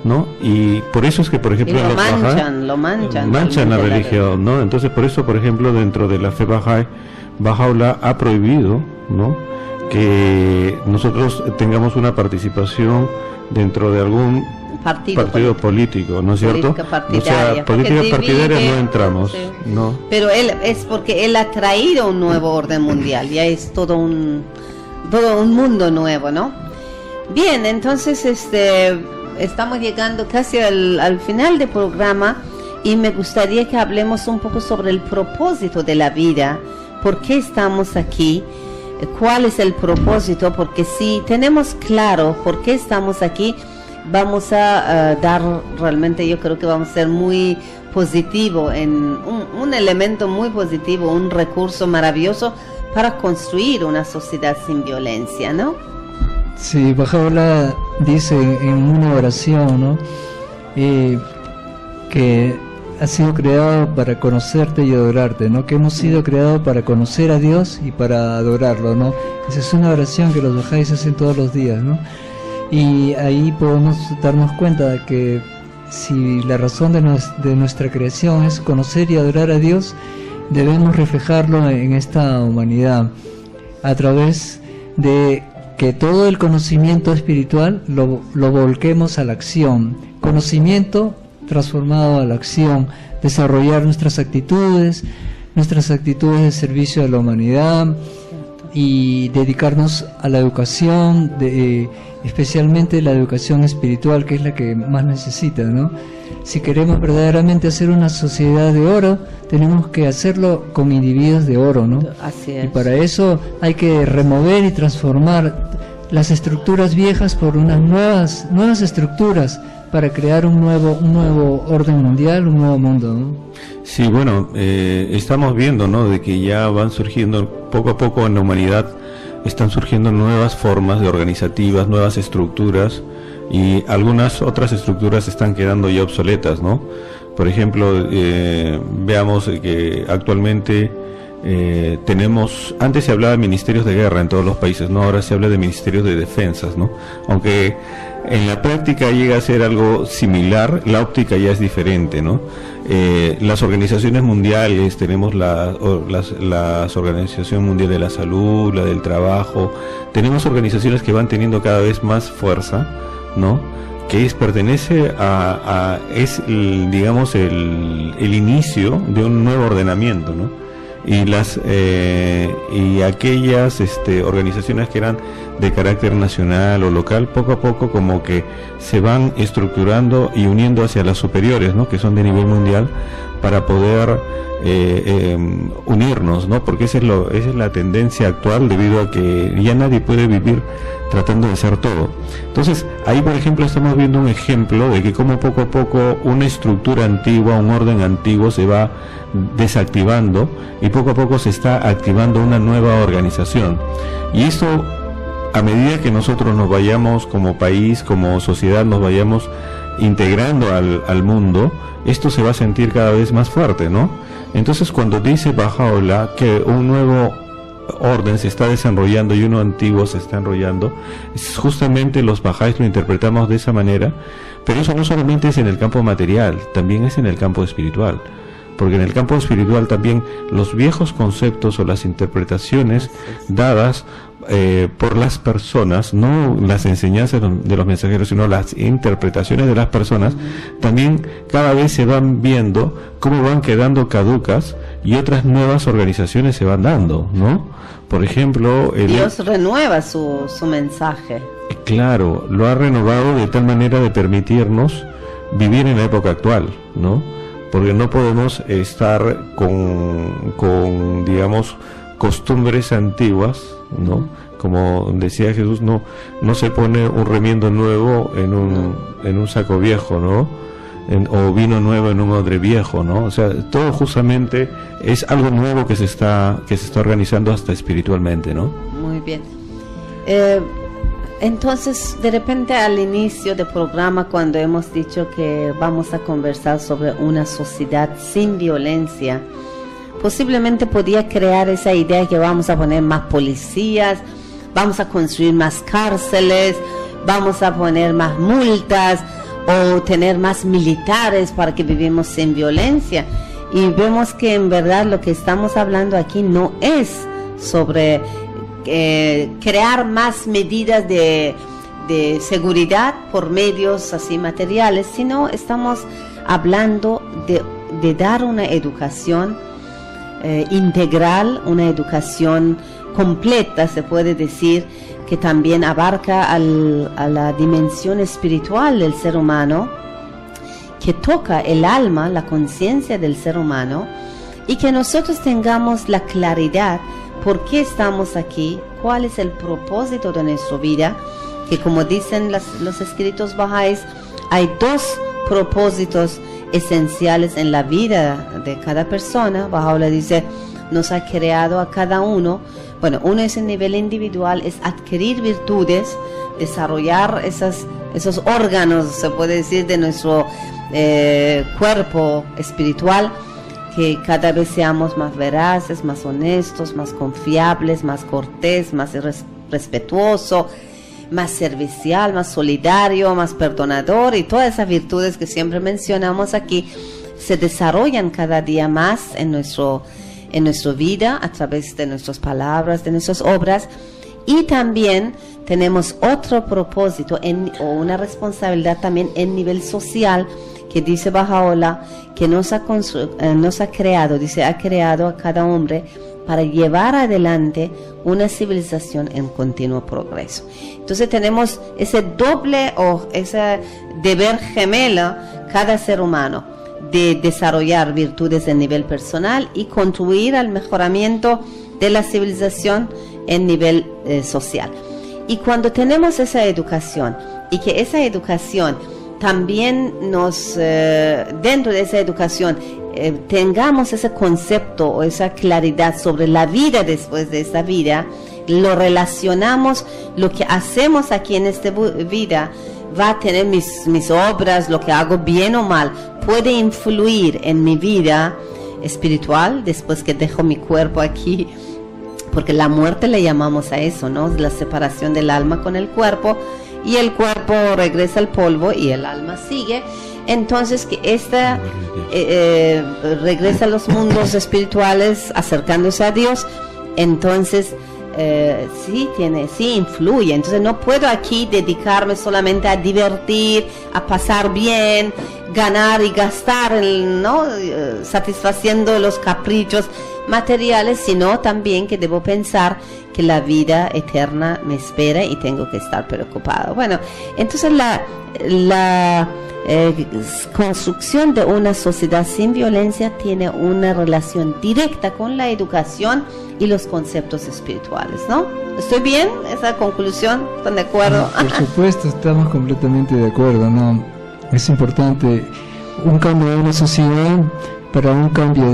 ¿no? Y por eso es que, por ejemplo, lo manchan la religión, ¿no? Entonces, por eso, por ejemplo, dentro de la fe Bahá'u'lláh ha prohibido, ¿no?, que nosotros tengamos una participación dentro de algún partido político, ¿no es cierto? O sea, política partidaria no entramos, sí. ¿No? Pero él es porque él ha traído un nuevo orden mundial, ya es todo un mundo nuevo, ¿no? Bien, entonces estamos llegando casi al final del programa y me gustaría que hablemos un poco sobre el propósito de la vida, por qué estamos aquí, cuál es el propósito, porque si tenemos claro por qué estamos aquí, vamos a dar realmente, yo creo que vamos a ser muy positivo, en un elemento muy positivo, un recurso maravilloso para construir una sociedad sin violencia, ¿no? Sí, Bahá'u'lláh dice en una oración, ¿no?, que ha sido creado para conocerte y adorarte, ¿no? Que hemos sido creados para conocer a Dios y para adorarlo, ¿no? Esa es una oración que los bahá'ís hacen todos los días, ¿no? Y ahí podemos darnos cuenta de que si la razón de nuestra creación es conocer y adorar a Dios, debemos reflejarlo en esta humanidad a través de que todo el conocimiento espiritual lo volquemos a la acción. Conocimiento transformado a la acción, desarrollar nuestras actitudes de servicio a la humanidad y dedicarnos a la educación, especialmente la educación espiritual, que es la que más necesita, ¿no? Si queremos verdaderamente hacer una sociedad de oro, tenemos que hacerlo con individuos de oro, ¿no? Así es. Y para eso hay que remover y transformar las estructuras viejas por unas nuevas estructuras para crear un nuevo orden mundial, un nuevo mundo, ¿no? Sí, bueno, estamos viendo, ¿no?, de que ya van surgiendo poco a poco en la humanidad, están surgiendo nuevas formas de organizativas, nuevas estructuras, y algunas otras estructuras están quedando ya obsoletas, ¿no? Por ejemplo, veamos que actualmente antes se hablaba de ministerios de guerra en todos los países, ¿no? Ahora se habla de ministerios de defensas, ¿no? Aunque en la práctica llega a ser algo similar, la óptica ya es diferente, ¿no? Las organizaciones mundiales, tenemos la Organización Mundial de la Salud, la del Trabajo, tenemos organizaciones que van teniendo cada vez más fuerza, ¿no?, que pertenece es digamos el inicio de un nuevo ordenamiento, ¿no? Y aquellas organizaciones que eran de carácter nacional o local, poco a poco como que se van estructurando y uniendo hacia las superiores, ¿no? Que son de nivel mundial, para poder unirnos, ¿no? Porque esa es la tendencia actual, debido a que ya nadie puede vivir tratando de ser todo. Entonces, ahí por ejemplo estamos viendo un ejemplo de que como poco a poco una estructura antigua, un orden antiguo se va desactivando y poco a poco se está activando una nueva organización. Y esto, a medida que nosotros nos vayamos como país, como sociedad, nos vayamos integrando al mundo, esto se va a sentir cada vez más fuerte, ¿no? Entonces, cuando dice Baha'u'lláh que un nuevo orden se está desarrollando y uno antiguo se está enrollando, justamente los bahá'ís lo interpretamos de esa manera, pero eso no solamente es en el campo material, también es en el campo espiritual, porque en el campo espiritual también los viejos conceptos o las interpretaciones dadas por las personas, no las enseñanzas de los mensajeros, sino las interpretaciones de las personas, también cada vez se van viendo cómo van quedando caducas y otras nuevas organizaciones se van dando, ¿no? Por ejemplo, Dios renueva su mensaje. Claro, lo ha renovado de tal manera de permitirnos vivir en la época actual, ¿no? Porque no podemos estar con digamos, costumbres antiguas, ¿no? Como decía Jesús, no se pone un remiendo nuevo en un saco viejo, ¿no? O vino nuevo en un odre viejo, ¿no? O sea, todo justamente es algo nuevo que se está organizando hasta espiritualmente, ¿no? Muy bien. Entonces, de repente al inicio del programa, cuando hemos dicho que vamos a conversar sobre una sociedad sin violencia, posiblemente podía crear esa idea que vamos a poner más policías, vamos a construir más cárceles, vamos a poner más multas o tener más militares para que vivamos sin violencia. Y vemos que en verdad lo que estamos hablando aquí no es sobre crear más medidas de seguridad por medios así materiales, sino estamos hablando de dar una educación integral, una educación completa, se puede decir, que también abarca a la dimensión espiritual del ser humano, que toca el alma, la conciencia del ser humano, y que nosotros tengamos la claridad por qué estamos aquí, cuál es el propósito de nuestra vida, que como dicen los escritos bahá'ís, hay dos propósitos esenciales en la vida de cada persona. Baha'u'lláh dice, nos ha creado a cada uno. Bueno, uno es el nivel individual, es adquirir virtudes, desarrollar esos órganos, se puede decir, de nuestro cuerpo espiritual, que cada vez seamos más veraces, más honestos, más confiables, más cortés, más respetuoso, más servicial, más solidario, más perdonador, y todas esas virtudes que siempre mencionamos aquí se desarrollan cada día más en nuestra vida a través de nuestras palabras, de nuestras obras. Y también tenemos otro propósito o una responsabilidad también en nivel social, que dice Baha'u'lláh que nos ha creado, dice, ha creado a cada hombre para llevar adelante una civilización en continuo progreso. Entonces tenemos ese doble o ese deber gemelo cada ser humano, de desarrollar virtudes en nivel personal y contribuir al mejoramiento de la civilización en nivel social. Y cuando tenemos esa educación, y que esa educación también dentro de esa educación tengamos ese concepto o esa claridad sobre la vida después de esta vida, lo relacionamos, lo que hacemos aquí en esta vida va a tener mis obras, lo que hago bien o mal, puede influir en mi vida espiritual después que dejo mi cuerpo aquí, porque la muerte le llamamos a eso, ¿no? La separación del alma con el cuerpo, y el cuerpo regresa al polvo y el alma sigue. Entonces que esta regresa a los mundos espirituales acercándose a Dios. Entonces sí influye. Entonces no puedo aquí dedicarme solamente a divertir, a pasar bien, ganar y gastar, ¿no? Satisfaciendo los caprichos materiales, sino también que debo pensar que la vida eterna me espera y tengo que estar preocupado. Bueno, entonces la construcción de una sociedad sin violencia tiene una relación directa con la educación y los conceptos espirituales, ¿no? ¿Estoy bien? ¿Esa conclusión? ¿Están de acuerdo? Por supuesto, estamos completamente de acuerdo, ¿no? Es importante un cambio de una sociedad para un cambio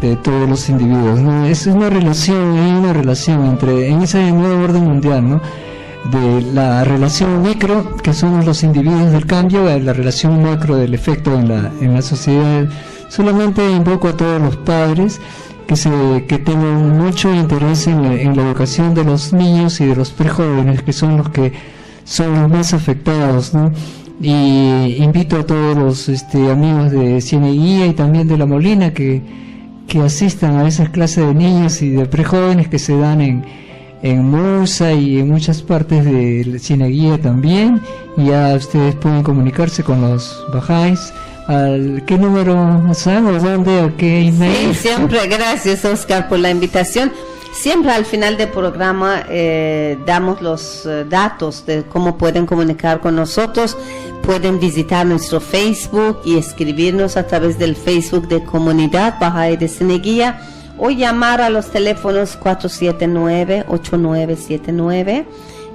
de todos los individuos, ¿no? Es una relación, hay una relación entre, en ese nuevo orden mundial, ¿no? De la relación micro, que somos los individuos del cambio, a la relación macro del efecto en la sociedad. Solamente invoco a todos los padres que tengan mucho interés en la educación de los niños y de los prejóvenes, que son los los más afectados, ¿no? Y invito a todos los amigos de Cieneguía y también de La Molina que asistan a esas clases de niños y de prejóvenes que se dan en Musa y en muchas partes de Cieneguía también. Y ya ustedes pueden comunicarse con los bajáis. ¿Qué número, Hassan, o dónde, o qué email? Sí, siempre, gracias Oscar por la invitación. Siempre al final del programa damos los datos de cómo pueden comunicar con nosotros. Pueden visitar nuestro Facebook y escribirnos a través del Facebook de Comunidad Bahá'í de Cieneguía, o llamar a los teléfonos 479-8979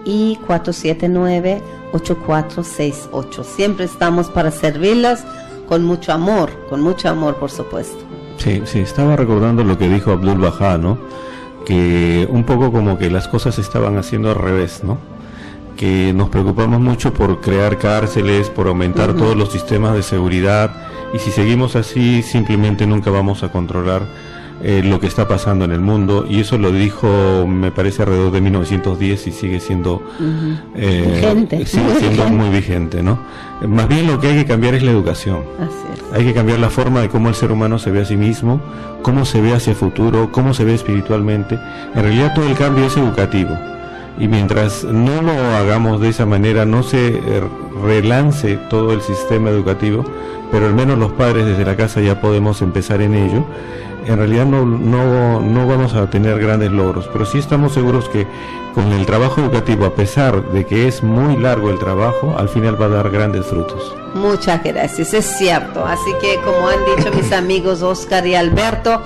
y 479-8468. Siempre estamos para servirlas con mucho amor, por supuesto. Sí, estaba recordando lo que dijo Abdul Bahá, ¿no? Que un poco como que las cosas se estaban haciendo al revés, ¿no? Que nos preocupamos mucho por crear cárceles, por aumentar todos los sistemas de seguridad, y si seguimos así simplemente nunca vamos a controlar lo que está pasando en el mundo. Y eso lo dijo, me parece, alrededor de 1910 y sigue siendo vigente. Sigue siendo muy vigente, ¿no? Más bien lo que hay que cambiar es la educación. Así es. Hay que cambiar la forma de cómo el ser humano se ve a sí mismo, cómo se ve hacia el futuro, cómo se ve espiritualmente. En realidad todo el cambio es educativo, y mientras no lo hagamos de esa manera, no se relance todo el sistema educativo, pero al menos los padres desde la casa ya podemos empezar en ello. En realidad no vamos a tener grandes logros, pero sí estamos seguros que con el trabajo educativo, a pesar de que es muy largo el trabajo, al final va a dar grandes frutos. Muchas gracias, es cierto. Así que, como han dicho mis amigos Oscar y Alberto,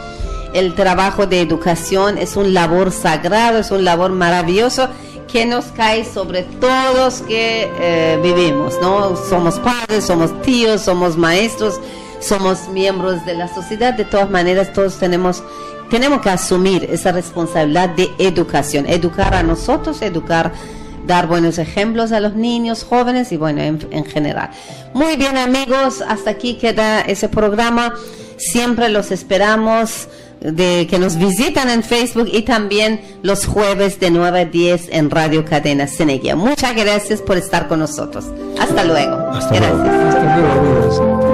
el trabajo de educación es un labor sagrado, es un labor maravilloso que nos cae sobre todos que vivimos, ¿no? Somos padres, somos tíos, somos maestros, somos miembros de la sociedad. De todas maneras, todos tenemos que asumir esa responsabilidad de educación, educar a nosotros, dar buenos ejemplos a los niños, jóvenes y bueno, en general. Muy bien, amigos, hasta aquí queda ese programa. Siempre los esperamos de que nos visitan en Facebook y también los jueves de 9 a 10 en Radio Cadena Cieneguía. Muchas gracias por estar con nosotros. Hasta luego. Hasta luego. Hasta luego, amigos.